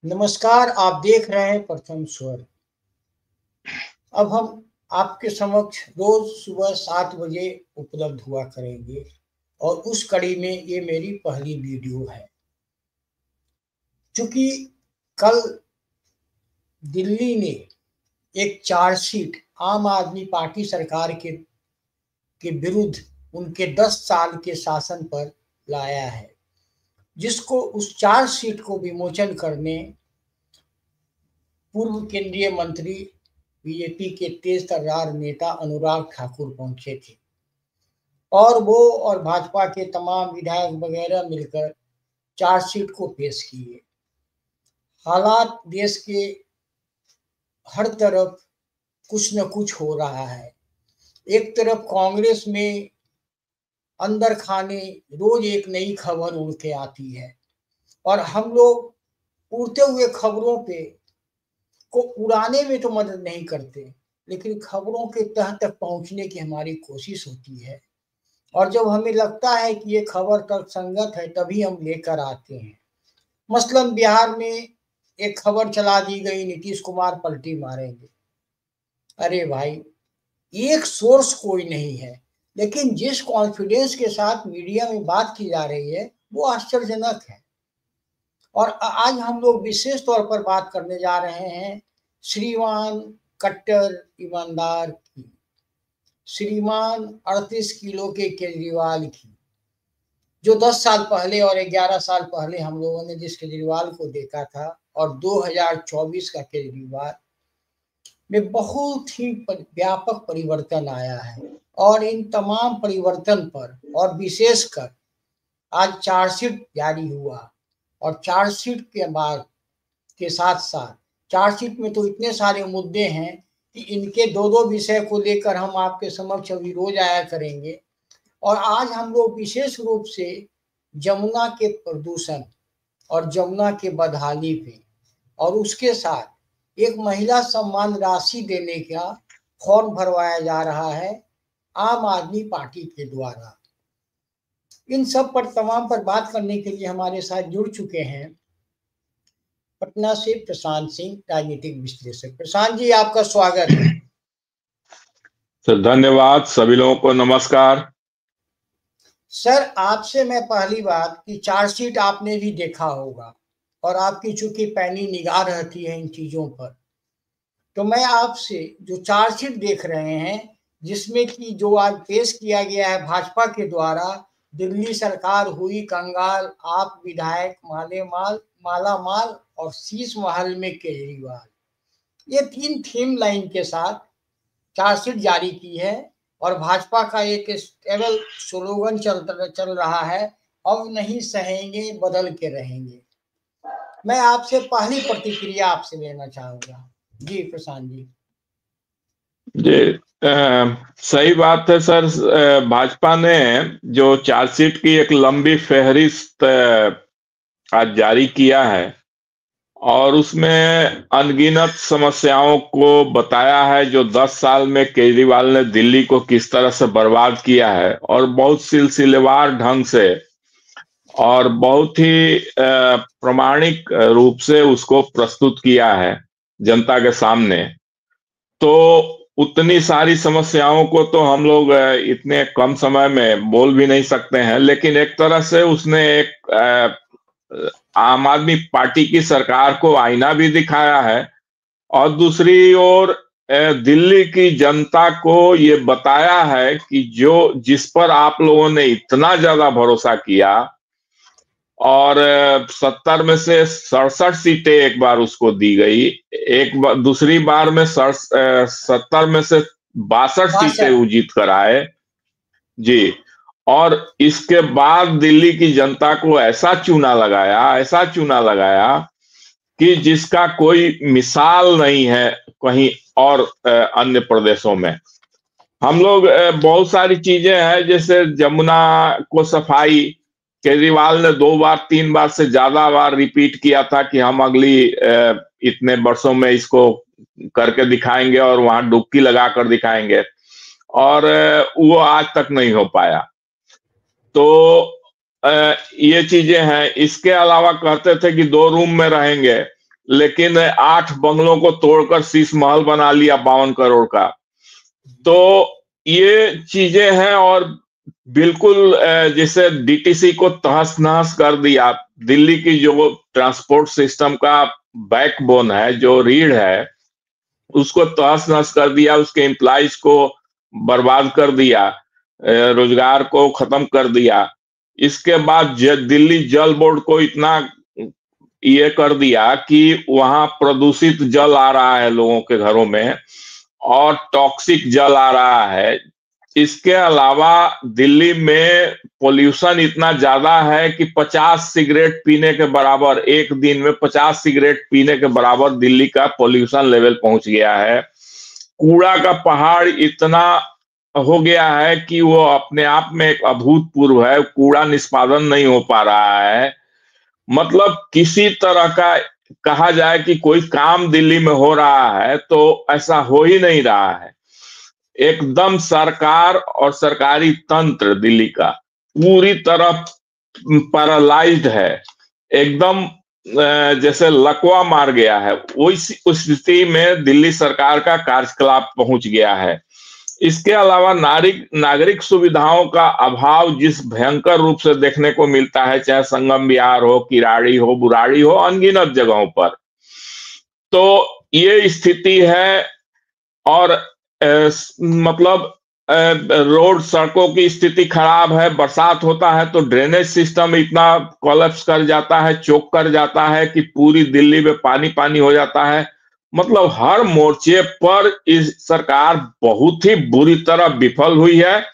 नमस्कार, आप देख रहे हैं प्रथम स्वर। अब हम आपके समक्ष रोज सुबह 7 बजे उपलब्ध हुआ करेंगे और उस कड़ी में ये मेरी पहली वीडियो है। चूंकि कल दिल्ली ने एक चार्जशीट आम आदमी पार्टी सरकार के विरुद्ध उनके 10 साल के शासन पर लाया है, जिसको उस चार्जशीट को विमोचन करने पूर्व केंद्रीय मंत्री बीजेपी के तेज तर्रार नेता अनुराग ठाकुर पहुंचे थे और वो और भाजपा के तमाम विधायक वगैरह मिलकर चार्जशीट को पेश किए। हालात देश के हर तरफ कुछ न कुछ हो रहा है। एक तरफ कांग्रेस में अंदर खाने रोज एक नई खबर उड़ के आती है और हम लोग उड़ते हुए खबरों पे को उड़ाने में तो मदद नहीं करते, लेकिन खबरों के तह तक पहुंचने की हमारी कोशिश होती है और जब हमें लगता है कि ये खबर तर्कसंगत है तभी हम लेकर आते हैं। मसलन बिहार में एक खबर चला दी गई, नीतीश कुमार पलटी मारेंगे। अरे भाई, एक सोर्स कोई नहीं है, लेकिन जिस कॉन्फिडेंस के साथ मीडिया में बात की जा रही है वो आश्चर्यजनक है। और आज हम लोग विशेष तौर पर बात करने जा रहे हैं श्रीमान कट्टर ईमानदार की, श्रीमान 38 किलो के केजरीवाल की, जो 10 साल पहले और 11 साल पहले हम लोगों ने जिस केजरीवाल को देखा था और 2024 का केजरीवाल में बहुत ही व्यापक परिवर्तन आया है। और इन तमाम परिवर्तन पर और विशेषकर आज चार्जशीट जारी हुआ और चार्जशीट के बाद के साथ साथ चार्जशीट में तो इतने सारे मुद्दे हैं कि इनके दो विषय को लेकर हम आपके समक्ष अभी रोज आया करेंगे। और आज हम लोग विशेष रूप से जमुना के प्रदूषण और जमुना के बदहाली पे और उसके साथ एक महिला सम्मान राशि देने का फॉर्म भरवाया जा रहा है आम आदमी पार्टी के द्वारा। इन सब पर तमाम पर बात करने के लिए हमारे साथ जुड़ चुके हैं पटना से प्रशांत सिंह, राजनीतिक विश्लेषक। प्रशांत जी, आपका स्वागत है। सर धन्यवाद। सभी लोगों को नमस्कार। सर, आपसे मैं पहली बात कि चार्जशीट आपने भी देखा होगा और आपकी चूंकि पैनी निगाह रहती है इन चीजों पर, तो मैं आपसे जो चार्जशीट देख रहे हैं जिसमें कि जो आज पेश किया गया है भाजपा के द्वारा, दिल्ली सरकार हुई कंगाल, आप विधायक माला माल और शीश महल में केजरीवाल, ये 3 थीम लाइन के साथ चार्जशीट जारी की है और भाजपा का एक स्टेबल स्लोगन चल रहा है, अब नहीं सहेंगे बदल के रहेंगे। मैं आपसे पहली प्रतिक्रिया आपसे लेना चाहूंगा। जी प्रशांत जी। जी सही बात है सर। भाजपा ने जो चार्जशीट की एक लंबी फहरिस्त आज जारी किया है और उसमें अनगिनत समस्याओं को बताया है जो 10 साल में केजरीवाल ने दिल्ली को किस तरह से बर्बाद किया है और बहुत सिलसिलेवार ढंग से और बहुत ही प्रामाणिक रूप से उसको प्रस्तुत किया है जनता के सामने। तो उतनी सारी समस्याओं को तो हम लोग इतने कम समय में बोल भी नहीं सकते हैं, लेकिन एक तरह से उसने एक आम आदमी पार्टी की सरकार को आईना भी दिखाया है और दूसरी ओर दिल्ली की जनता को ये बताया है कि जिस पर आप लोगों ने इतना ज्यादा भरोसा किया और 70 में से 67 सीटें एक बार उसको दी गई, एक बार दूसरी बार में 70 में से 62 सीटें वो जीत कर आए जी। और इसके बाद दिल्ली की जनता को ऐसा चूना लगाया कि जिसका कोई मिसाल नहीं है कहीं और अन्य प्रदेशों में। हम लोग बहुत सारी चीजें हैं, जैसे जमुना को सफाई केजरीवाल ने 2 बार 3 बार से ज्यादा बार रिपीट किया था कि हम अगली इतने वर्षों में इसको करके दिखाएंगे और वहां डुबकी लगा कर दिखाएंगे, और वो आज तक नहीं हो पाया। तो ये चीजें हैं। इसके अलावा कहते थे कि 2 रूम में रहेंगे, लेकिन 8 बंगलों को तोड़कर शीश महल बना लिया 52 करोड़ का। तो ये चीजें हैं। और बिल्कुल जैसे डीटीसी को तहस नहस कर दिया। दिल्ली की जो ट्रांसपोर्ट सिस्टम का बैकबोन है, जो रीढ़ है, उसको तहस नहस कर दिया, उसके एम्प्लॉइज को बर्बाद कर दिया, रोजगार को खत्म कर दिया। इसके बाद दिल्ली जल बोर्ड को इतना ये कर दिया कि वहां प्रदूषित जल आ रहा है लोगों के घरों में, और टॉक्सिक जल आ रहा है। इसके अलावा दिल्ली में पोल्यूशन इतना ज्यादा है कि 50 सिगरेट पीने के बराबर, एक दिन में 50 सिगरेट पीने के बराबर दिल्ली का पोल्यूशन लेवल पहुंच गया है। कूड़ा का पहाड़ इतना हो गया है कि वो अपने आप में एक अभूतपूर्व है। कूड़ा निष्पादन नहीं हो पा रहा है। मतलब किसी तरह का कहा जाए कि कोई काम दिल्ली में हो रहा है तो ऐसा हो ही नहीं रहा है। एकदम सरकार और सरकारी तंत्र दिल्ली का पूरी तरह पैरालाइज्ड है, एकदम जैसे लकवा मार गया है। उस स्थिति में दिल्ली सरकार का कार्यकलाप पहुंच गया है। इसके अलावा नागरिक सुविधाओं का अभाव जिस भयंकर रूप से देखने को मिलता है, चाहे संगम विहार हो, किराड़ी हो, बुराड़ी हो, अनगिनत जगहों पर, तो ये स्थिति है। और मतलब रोड सड़कों की स्थिति खराब है। बरसात होता है तो ड्रेनेज सिस्टम इतना कोलैप्स कर जाता है, चोक कर जाता है कि पूरी दिल्ली में पानी पानी हो जाता है। मतलब हर मोर्चे पर इस सरकार बहुत ही बुरी तरह विफल हुई है।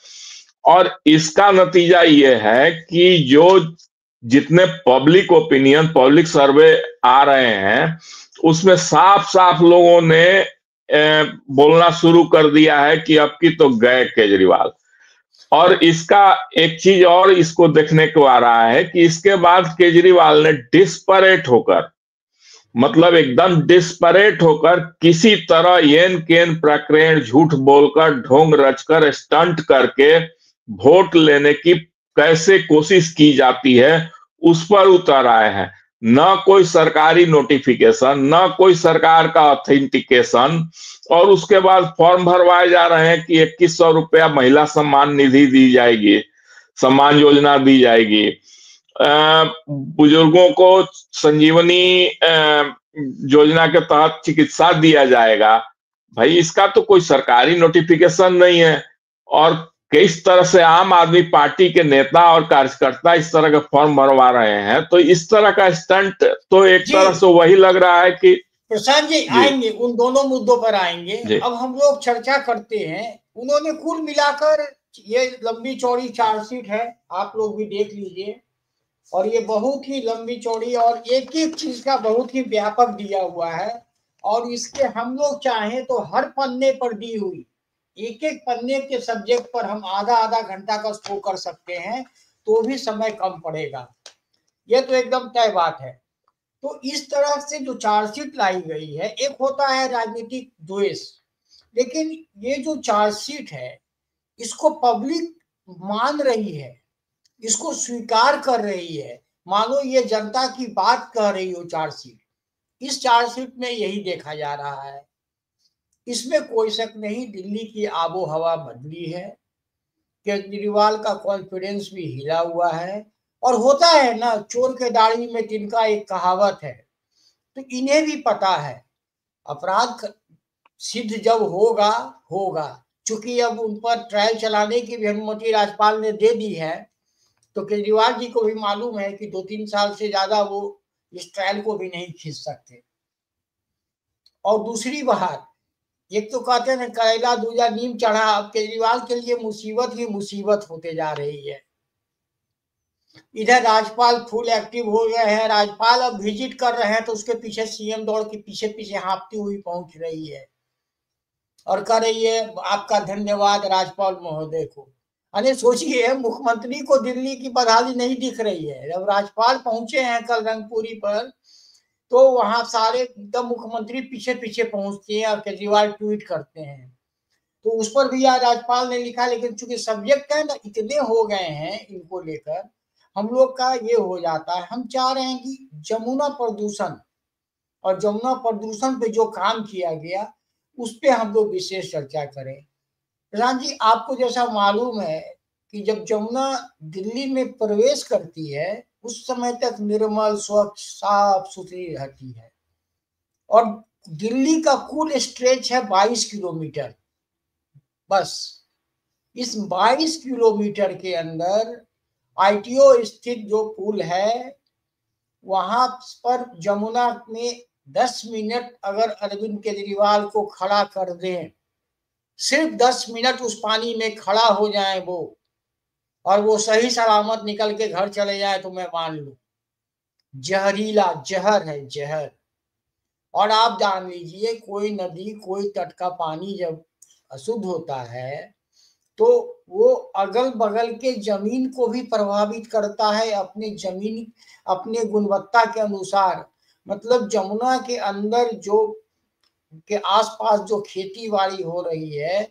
और इसका नतीजा ये है कि जो जितने पब्लिक ओपिनियन, पब्लिक सर्वे आ रहे हैं, उसमें साफ साफ लोगों ने बोलना शुरू कर दिया है कि अब की तो गए केजरीवाल। और इसका एक चीज और इसको देखने को आ रहा है कि इसके बाद केजरीवाल ने डिस्परेट होकर, मतलब एकदम डिस्परेट होकर, किसी तरह येन केन प्रकरण झूठ बोलकर, ढोंग रचकर, स्टंट करके वोट लेने की कैसे कोशिश की जाती है उस पर उतर आए हैं। न कोई सरकारी नोटिफिकेशन, न कोई सरकार का ऑथेंटिकेशन, और उसके बाद फॉर्म भरवाए जा रहे हैं कि 2100 रुपया महिला सम्मान निधि दी जाएगी, सम्मान योजना दी जाएगी, बुजुर्गों को संजीवनी योजना के तहत चिकित्सा दिया जाएगा। भाई इसका तो कोई सरकारी नोटिफिकेशन नहीं है। और किस तरह से आम आदमी पार्टी के नेता और कार्यकर्ता इस तरह के फॉर्म भरवा रहे हैं, तो इस तरह का स्टंट तो एक तरह से वही लग रहा है कि प्रशांत जी आएंगे, उन दोनों मुद्दों पर आएंगे। अब हम लोग चर्चा करते हैं। उन्होंने कुल मिलाकर, ये लंबी चौड़ी चार्जशीट है, आप लोग भी देख लीजिए, और ये बहुत ही लंबी चौड़ी और एक एक चीज का बहुत ही व्यापक दिया हुआ है। और इसके हम लोग चाहें तो हर पन्ने पर दी हुई एक एक पन्ने के सब्जेक्ट पर हम आधा आधा घंटा का शो कर सकते हैं, तो भी समय कम पड़ेगा। ये तो एकदम तय बात है। तो इस तरह से जो चार्जशीट लाई गई है, एक होता है राजनीतिक द्वेष, लेकिन ये जो चार्जशीट है इसको पब्लिक मान रही है, इसको स्वीकार कर रही है, मानो ये जनता की बात कह रही हो चार्जशीट। इस चार्जशीट में यही देखा जा रहा है। इसमें कोई शक नहीं, दिल्ली की आबो हवा बदली है, केजरीवाल का कॉन्फिडेंस भी हिला हुआ है। और होता है ना, चोर के दाढ़ी में तिनका, एक कहावत है। तो इन्हें भी पता है अपराध सिद्ध जब होगा होगा। चूंकि अब उन पर ट्रायल चलाने की भी अनुमति राज्यपाल ने दे दी है, तो केजरीवाल जी को भी मालूम है कि 2-3 साल से ज्यादा वो इस ट्रायल को भी नहीं खींच सकते। और दूसरी बात, एक तो कहते हैं करेला दूजा नीम चढ़ा, अब केजरीवाल के लिए मुसीबत ही मुसीबत होते जा रही है। इधर राज्यपाल फुल एक्टिव हो गए हैं, राज्यपाल अब विजिट कर रहे हैं तो उसके पीछे सीएम दौड़ के पीछे पीछे हाँफती हुई पहुंच रही है और कह रही है आपका धन्यवाद राज्यपाल महोदय को। अरे सोचिए, मुख्यमंत्री को दिल्ली की बदहाली नहीं दिख रही है। जब राज्यपाल पहुंचे हैं कल रंगपुरी पर, तो वहां सारे एकदम मुख्यमंत्री पीछे पीछे पहुंचते हैं और केजरीवाल ट्वीट करते हैं। तो उस पर भी आज राज्यपाल ने लिखा, लेकिन चूंकि सब्जेक्ट है ना इतने हो गए हैं इनको लेकर, हम लोग का ये हो जाता है। हम चाह रहे हैं कि जमुना प्रदूषण और जमुना प्रदूषण पे जो काम किया गया उस पे हम लोग विशेष चर्चा करें। प्रधान जी, आपको जैसा मालूम है कि जब जमुना दिल्ली में प्रवेश करती है उस समय तक निर्मल, स्वच्छ, साफ सुथरी रहती है और दिल्ली का कुल स्ट्रेच है 22 किलोमीटर। बस इस 22 किलोमीटर के अंदर ITO स्थित जो पुल है वहां पर जमुना में 10 मिनट अगर अरविंद केजरीवाल को खड़ा कर दें, सिर्फ 10 मिनट उस पानी में खड़ा हो जाए वो, और वो सही सलामत निकल के घर चले जाए तो मैं मान लूं जहरीला जहर है, जहर। और आप जान लीजिए कोई नदी, कोई तट का पानी जब अशुद्ध होता है तो वो अगल बगल के जमीन को भी प्रभावित करता है अपने जमीन, अपने गुणवत्ता के अनुसार। मतलब जमुना के अंदर जो के आसपास जो खेती बाड़ी हो रही है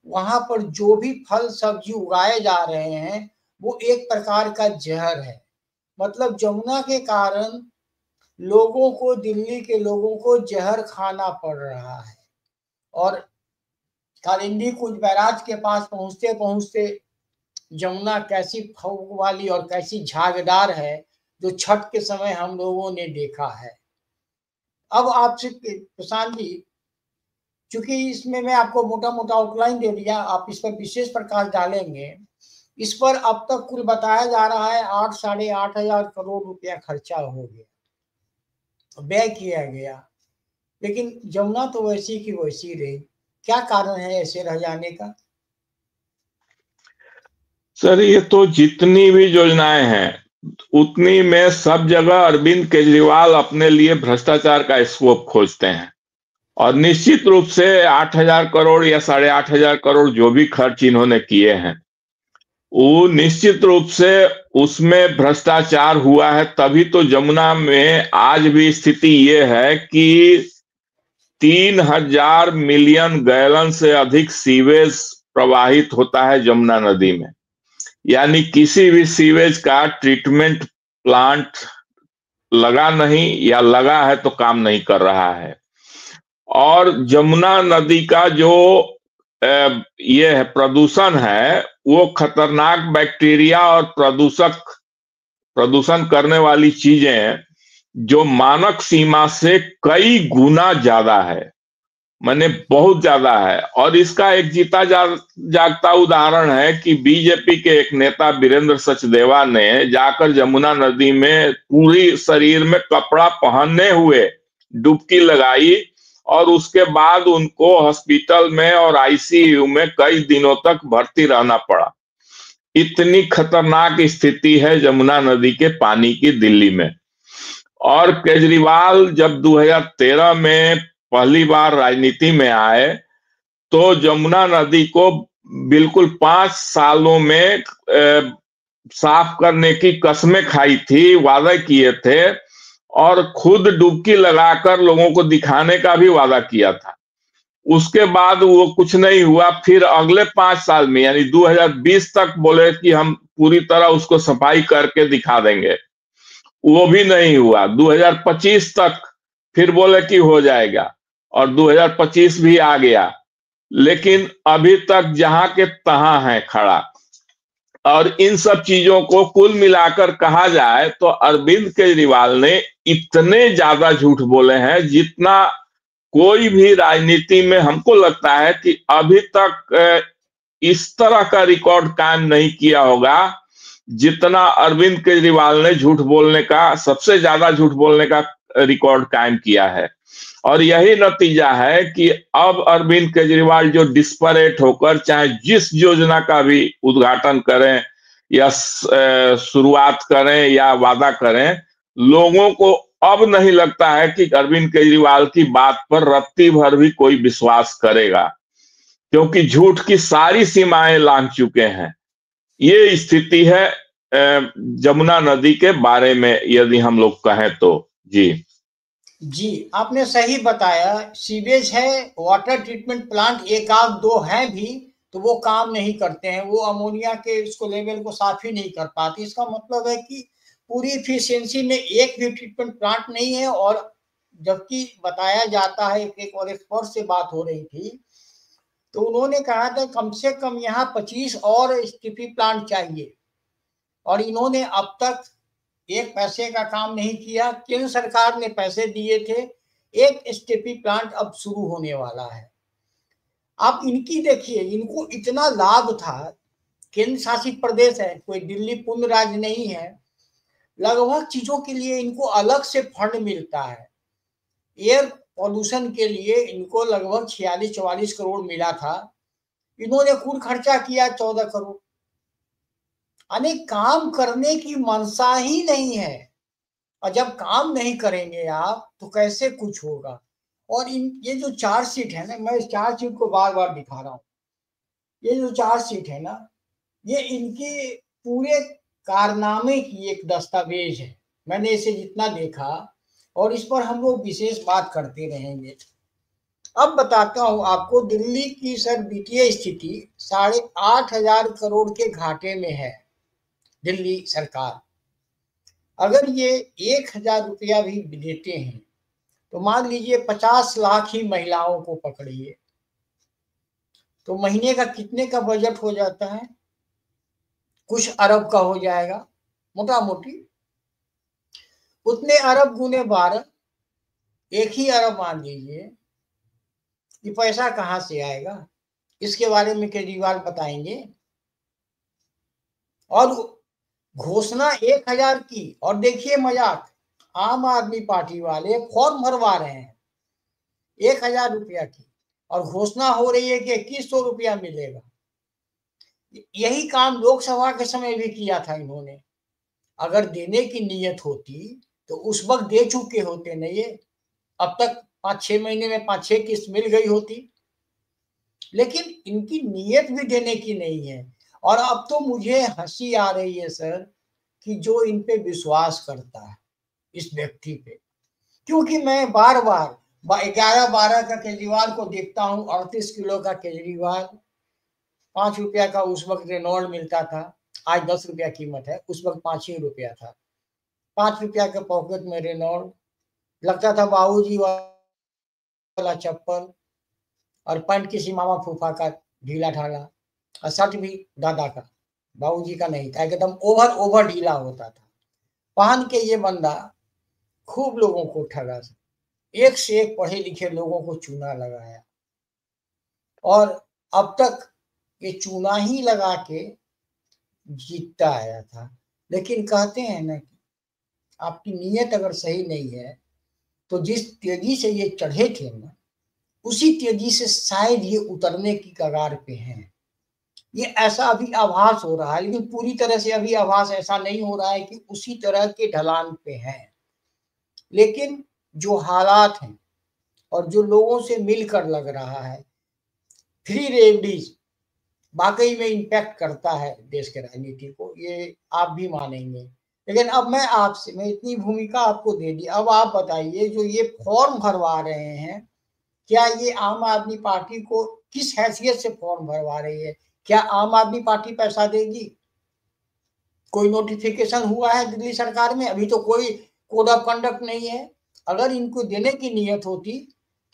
वहां पर जो भी फल सब्जी उगाए जा रहे हैं वो एक प्रकार का जहर है। मतलब जमुना के कारण लोगों को, दिल्ली के लोगों को जहर खाना पड़ रहा है। और कालिंदी कुंज बैराज के पास पहुंचते पहुंचते जमुना कैसी फौग वाली और कैसी झागदार है जो छठ के समय हम लोगों ने देखा है। अब आपसे प्रशांत जी, चूंकि इसमें मैं आपको मोटा मोटा आउटलाइन दे दिया, आप इस पर विशेष प्रकाश डालेंगे। इस पर अब तक कुल बताया जा रहा है 8 साढ़े 8 हजार करोड़ रुपया खर्चा हो गया, व्यय किया गया, लेकिन जमुना तो वैसी की वैसी रही। क्या कारण है ऐसे रह जाने का? सर, ये तो जितनी भी योजनाएं हैं उतनी में सब जगह अरविंद केजरीवाल अपने लिए भ्रष्टाचार का स्कोप खोजते हैं। और निश्चित रूप से 8,000 करोड़ या 8,500 करोड़ जो भी खर्च इन्होंने किए हैं वो निश्चित रूप से उसमें भ्रष्टाचार हुआ है। तभी तो जमुना में आज भी स्थिति ये है कि 3,000 मिलियन गैलन से अधिक सीवेज प्रवाहित होता है जमुना नदी में। यानी किसी भी सीवेज का ट्रीटमेंट प्लांट लगा नहीं, या लगा है तो काम नहीं कर रहा है। और जमुना नदी का जो ये है प्रदूषण है वो खतरनाक बैक्टीरिया और प्रदूषण करने वाली चीजें जो मानक सीमा से कई गुना ज्यादा है, माने बहुत ज्यादा है। और इसका एक जीता जागता उदाहरण है कि बीजेपी के एक नेता वीरेंद्र सचदेवा ने जाकर जमुना नदी में पूरी शरीर में कपड़ा पहने हुए डुबकी लगाई और उसके बाद उनको हॉस्पिटल में और ICU में कई दिनों तक भर्ती रहना पड़ा। इतनी खतरनाक स्थिति है जमुना नदी के पानी की दिल्ली में। और केजरीवाल जब 2013 में पहली बार राजनीति में आए तो जमुना नदी को बिल्कुल 5 सालों में साफ करने की कसमें खाई थी, वादा किए थे और खुद डुबकी लगाकर लोगों को दिखाने का भी वादा किया था। उसके बाद वो कुछ नहीं हुआ। फिर अगले 5 साल में यानी 2020 तक बोले कि हम पूरी तरह उसको सफाई करके दिखा देंगे, वो भी नहीं हुआ। 2025 तक फिर बोले कि हो जाएगा और 2025 भी आ गया, लेकिन अभी तक जहां के तहां है खड़ा। और इन सब चीजों को कुल मिलाकर कहा जाए तो अरविंद केजरीवाल ने इतने ज्यादा झूठ बोले हैं जितना कोई भी राजनीति में हमको लगता है कि अभी तक इस तरह का रिकॉर्ड कायम नहीं किया होगा जितना अरविंद केजरीवाल ने झूठ बोलने का, सबसे ज्यादा झूठ बोलने का रिकॉर्ड कायम किया है। और यही नतीजा है कि अब अरविंद केजरीवाल जो डिस्परेट होकर चाहे जिस योजना का भी उद्घाटन करें या शुरुआत करें या वादा करें, लोगों को अब नहीं लगता है कि अरविंद केजरीवाल की बात पर रत्ती भर भी कोई विश्वास करेगा, क्योंकि झूठ की सारी सीमाएं लांघ चुके हैं। ये स्थिति है जमुना नदी के बारे में यदि हम लोग कहें तो। जी, आपने सही बताया। सीवेज है, वाटर ट्रीटमेंट प्लांट एक आध दो हैं भी तो वो काम नहीं करते हैं, वो अमोनिया के उसको लेवल को साफ ही नहीं कर पाती। इसका मतलब है कि पूरी इफिशियंसी में एक भी ट्रीटमेंट प्लांट नहीं है और जबकि बताया जाता है, एक और एक्सपर्ट से बात हो रही थी, तो उन्होंने कहा था कम से कम यहाँ 25 और एसटीपी प्लांट चाहिए, और इन्होंने अब तक एक पैसे का काम नहीं किया। केंद्र सरकार ने पैसे दिए थे, एक एसटीपी प्लांट अब शुरू होने वाला है। आप इनकी देखिए, इनको इतना लाभ था, केंद्र शासित प्रदेश है, कोई दिल्ली पूर्ण राज्य नहीं है, लगभग चीजों के लिए इनको अलग से फंड मिलता है। एयर पॉल्यूशन के लिए इनको लगभग 46-44 करोड़ मिला था, इन्होंने कुल खर्चा किया 14 करोड़। यानी काम करने की मंशा ही नहीं है, और जब काम नहीं करेंगे आप तो कैसे कुछ होगा। और ये जो चार्जशीट है ना, मैं इस चार्जशीट को बार बार दिखा रहा हूँ, ये जो चार्जशीट है ना, ये इनके पूरे कारनामे की एक दस्तावेज है। मैंने इसे जितना देखा, और इस पर हम लोग विशेष बात करते रहेंगे। अब बताता हूं आपको, दिल्ली की सर वित्तीय स्थिति 8,500 करोड़ के घाटे में है दिल्ली सरकार। अगर ये 1,000 रुपया भी देते हैं तो मान लीजिए 50 लाख ही महिलाओं को पकड़िए, तो महीने का कितने का बजट हो जाता है? कुछ अरब का हो जाएगा मोटा मोटी। उतने अरब गुने 12, 1 ही अरब मान लीजिए। ये पैसा कहां से आएगा, इसके बारे में केजरीवाल बताएंगे। और घोषणा 1,000 की, और देखिए मजाक, आम आदमी पार्टी वाले फॉर्म भरवा रहे हैं 1,000 रुपया की, और घोषणा हो रही है कि 2100 रुपया मिलेगा। यही काम लोकसभा के समय भी किया था इन्होंने। अगर देने की नीयत होती तो उस वक्त दे चुके होते न, ये अब तक 5-6 महीने में 5-6 किस्त मिल गई होती। लेकिन इनकी नीयत भी देने की नहीं है। और अब तो मुझे हंसी आ रही है सर, कि जो इन पे विश्वास करता है इस व्यक्ति पे, क्योंकि मैं बार बार 11-12 का केजरीवाल को देखता हूँ, 38 किलो का केजरीवाल, 5 रुपया का उस वक्त रेनॉल्ड मिलता था, आज 10 रुपया कीमत है, उस वक्त 5 ही रुपया था। 5 रुपया के पॉकेट में रेनॉल्ड, लगता था बाबूजी वाला चप्पल, और पैंट किसी मामा फूफा का ढीला ढाला, और शर्ट भी दादा का, बाबूजी का नहीं था, एकदम ओवर ढीला होता था। पहन के ये बंदा खूब लोगों को ठगा, एक से एक पढ़े लिखे लोगों को चूना लगाया, और अब तक ये चूना ही लगा के जीतता आया था। लेकिन कहते हैं ना कि आपकी नीयत अगर सही नहीं है तो जिस तेजी से ये चढ़े थे ना, उसी तेजी से शायद ये उतरने की कगार पे हैं। ये ऐसा अभी आभास हो रहा है, लेकिन पूरी तरह से अभी आभास ऐसा नहीं हो रहा है कि उसी तरह के ढलान पे हैं। लेकिन जो हालात हैं और जो लोगों से मिलकर लग रहा है, फ्री रेवड़ीज वाकई में इम्पैक्ट करता है देश के राजनीति को, ये आप भी मानेंगे। लेकिन अब मैं इतनी भूमिका आपको दे दी, अब आप बताइए, जो ये फॉर्म भरवा रहे हैं, क्या ये आम आदमी पार्टी को किस हैसियत से फॉर्म भरवा रही है? क्या आम आदमी पार्टी पैसा देगी? कोई नोटिफिकेशन हुआ है दिल्ली सरकार में? अभी तो कोई कोड ऑफ कंडक्ट नहीं है। अगर इनको देने की नीयत होती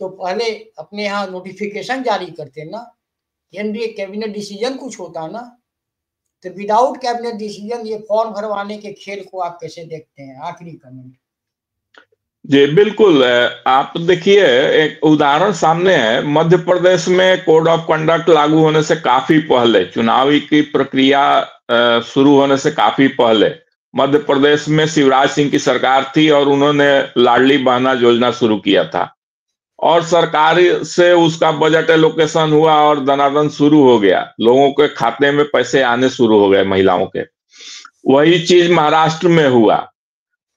तो पहले अपने यहाँ नोटिफिकेशन जारी करते ना, केंद्रीय कैबिनेट डिसीजन कुछ होता ना। तो विदाउट कैबिनेट डिसीजन ये फॉर्म भरवाने के खेल को आप कैसे देखते हैं? आखिरी कमेंट। जी बिल्कुल, आप देखिए, एक उदाहरण सामने है। मध्य प्रदेश में कोड ऑफ कंडक्ट लागू होने से काफी पहले, चुनावी की प्रक्रिया शुरू होने से काफी पहले, मध्य प्रदेश में शिवराज सिंह की सरकार थी और उन्होंने लाडली बहना योजना शुरू किया था, और सरकार से उसका बजट एलोकेशन हुआ और धनाधन शुरू हो गया, लोगों के खाते में पैसे आने शुरू हो गए, महिलाओं के। वही चीज महाराष्ट्र में हुआ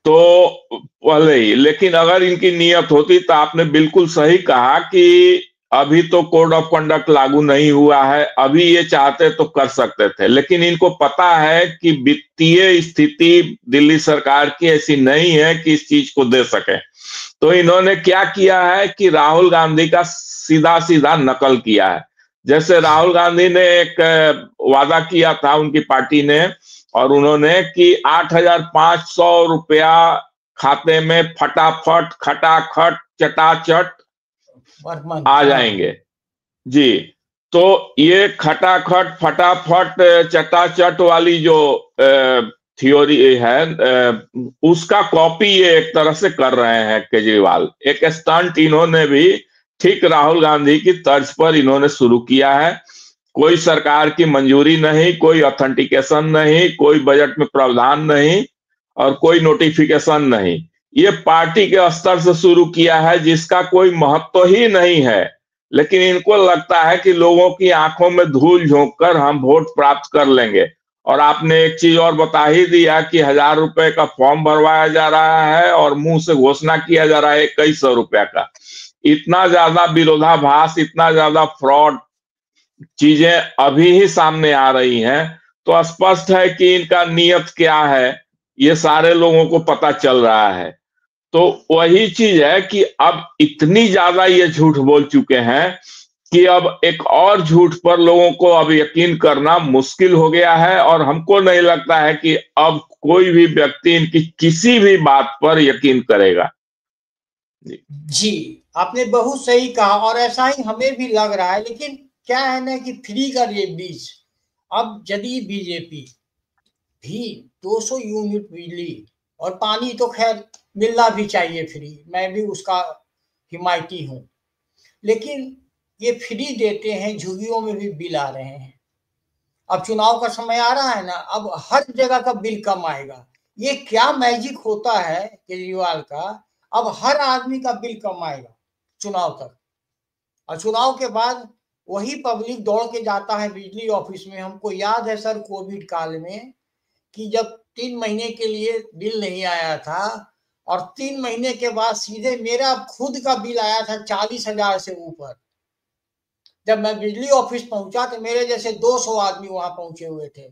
तो पहले ही। लेकिन अगर इनकी नीयत होती तो आपने बिल्कुल सही कहा कि अभी तो कोड ऑफ कंडक्ट लागू नहीं हुआ है, अभी ये चाहते तो कर सकते थे। लेकिन इनको पता है कि वित्तीय स्थिति दिल्ली सरकार की ऐसी नहीं है कि इस चीज को दे सके। तो इन्होंने क्या किया है कि राहुल गांधी का सीधा सीधा नकल किया है। जैसे राहुल गांधी ने एक वादा किया था उनकी पार्टी ने, और उन्होंने कि 8,500 रुपया खाते में फटाफट खटाखट चटाचट आ जाएंगे। जी, तो ये खटाखट फटाफट चटाचट वाली जो थ्योरी है, उसका कॉपी ये एक तरह से कर रहे हैं केजरीवाल। एक स्टंट इन्होंने भी ठीक राहुल गांधी की तर्ज पर इन्होंने शुरू किया है। कोई सरकार की मंजूरी नहीं, कोई ऑथेंटिकेशन नहीं, कोई बजट में प्रावधान नहीं और कोई नोटिफिकेशन नहीं। ये पार्टी के स्तर से शुरू किया है जिसका कोई महत्व ही नहीं है, लेकिन इनको लगता है कि लोगों की आंखों में धूल झोंक कर हम वोट प्राप्त कर लेंगे। और आपने एक चीज और बता ही दिया कि 1000 रुपए का फॉर्म भरवाया जा रहा है और मुंह से घोषणा किया जा रहा है 2100 रुपया का। इतना ज्यादा विरोधाभास, इतना ज्यादा फ्रॉड चीजें अभी ही सामने आ रही हैं, तो स्पष्ट है कि इनका नियत क्या है ये सारे लोगों को पता चल रहा है। तो वही चीज है कि अब इतनी ज्यादा ये झूठ बोल चुके हैं कि अब एक और झूठ पर लोगों को अब यकीन करना मुश्किल हो गया है, और हमको नहीं लगता है कि अब कोई भी व्यक्ति इनकी किसी भी बात पर यकीन करेगा। जी, आपने बहुत सही कहा और ऐसा ही हमें भी लग रहा है। लेकिन क्या है ना कि फ्री का ये बीज, अब यदि बीजेपी भी 200 यूनिट बिजली और पानी तो खैर मिलना भी चाहिए फ्री, मैं भी उसका हिमायती हूँ, लेकिन ये फ्री देते हैं, झुग्गियों में भी बिल आ रहे हैं। अब चुनाव का समय आ रहा है ना, अब हर जगह का बिल कम आएगा। ये क्या मैजिक होता है केजरीवाल का, अब हर आदमी का बिल कम आएगा चुनाव तक, और चुनाव के बाद वही पब्लिक दौड़ के जाता है बिजली ऑफिस में। हमको याद है सर कोविड काल में कि जब 3 महीने के लिए बिल नहीं आया था और 3 महीने के बाद सीधे मेरा खुद का बिल आया था 40,000 से ऊपर। जब मैं बिजली ऑफिस पहुंचा तो मेरे जैसे 200 आदमी वहां पहुंचे हुए थे।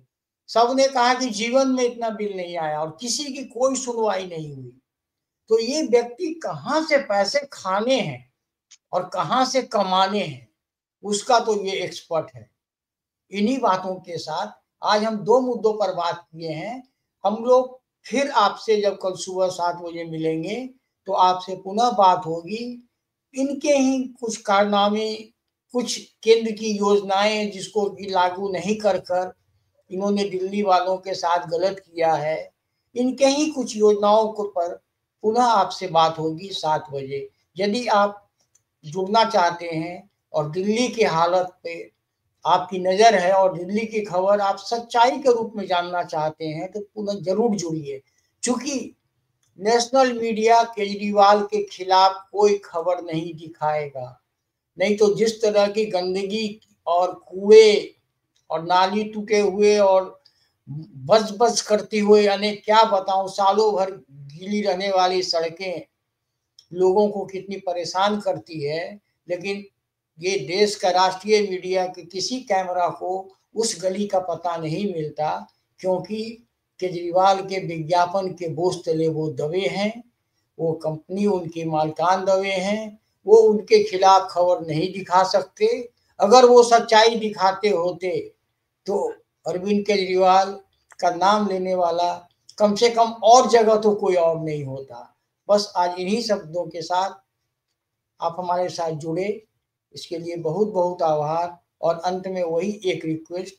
सबने कहा कि जीवन में इतना बिल नहीं आया और किसी की कोई सुनवाई नहीं हुई। तो ये व्यक्ति कहां से पैसे खाने हैं और कहां से कमाने हैं, उसका तो ये एक्सपर्ट है। इन्हीं बातों के साथ आज हम 2 मुद्दों पर बात किए हैं। हम लोग फिर आपसे जब कल सुबह 7 बजे मिलेंगे तो आपसे पुनः बात होगी। इनके ही कुछ कारनामे, कुछ केंद्र की योजनाएं जिसको कि लागू नहीं कर कर इन्होंने दिल्ली वालों के साथ गलत किया है, इनके ही कुछ योजनाओं को पर पुनः आपसे बात होगी 7 बजे। यदि आप जुड़ना चाहते हैं और दिल्ली की हालत पे आपकी नजर है और दिल्ली की खबर आप सच्चाई के रूप में जानना चाहते हैं तो पुनः जरूर जुड़िए। चूंकि नेशनल मीडिया केजरीवाल के खिलाफ कोई खबर नहीं दिखाएगा, नहीं तो जिस तरह की गंदगी और कुएं और नाली टूटे हुए और बस बस करती हुए, यानी क्या बताऊं, सालों भर गीली रहने वाली सड़कें लोगों को कितनी परेशान करती है। लेकिन ये देश का राष्ट्रीय मीडिया के किसी कैमरा को उस गली का पता नहीं मिलता, क्योंकि केजरीवाल के विज्ञापन के बोझ तले वो दबे हैं, वो कंपनी उनके मालिकान दबे हैं, वो उनके खिलाफ खबर नहीं दिखा सकते। अगर वो सच्चाई दिखाते होते तो अरविंद केजरीवाल का नाम लेने वाला कम से कम और जगह तो कोई और नहीं होता। बस आज इन्हीं शब्दों के साथ आप हमारे साथ जुड़े, इसके लिए बहुत बहुत आभार। और अंत में वही एक रिक्वेस्ट,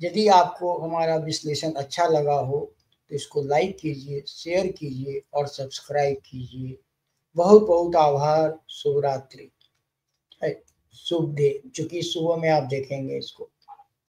यदि आपको हमारा विश्लेषण अच्छा लगा हो तो इसको लाइक कीजिए, शेयर कीजिए और सब्सक्राइब कीजिए। बहुत बहुत आभार। शुभ रात्रि, शुभ डे, चूंकि सुबह में आप देखेंगे इसको।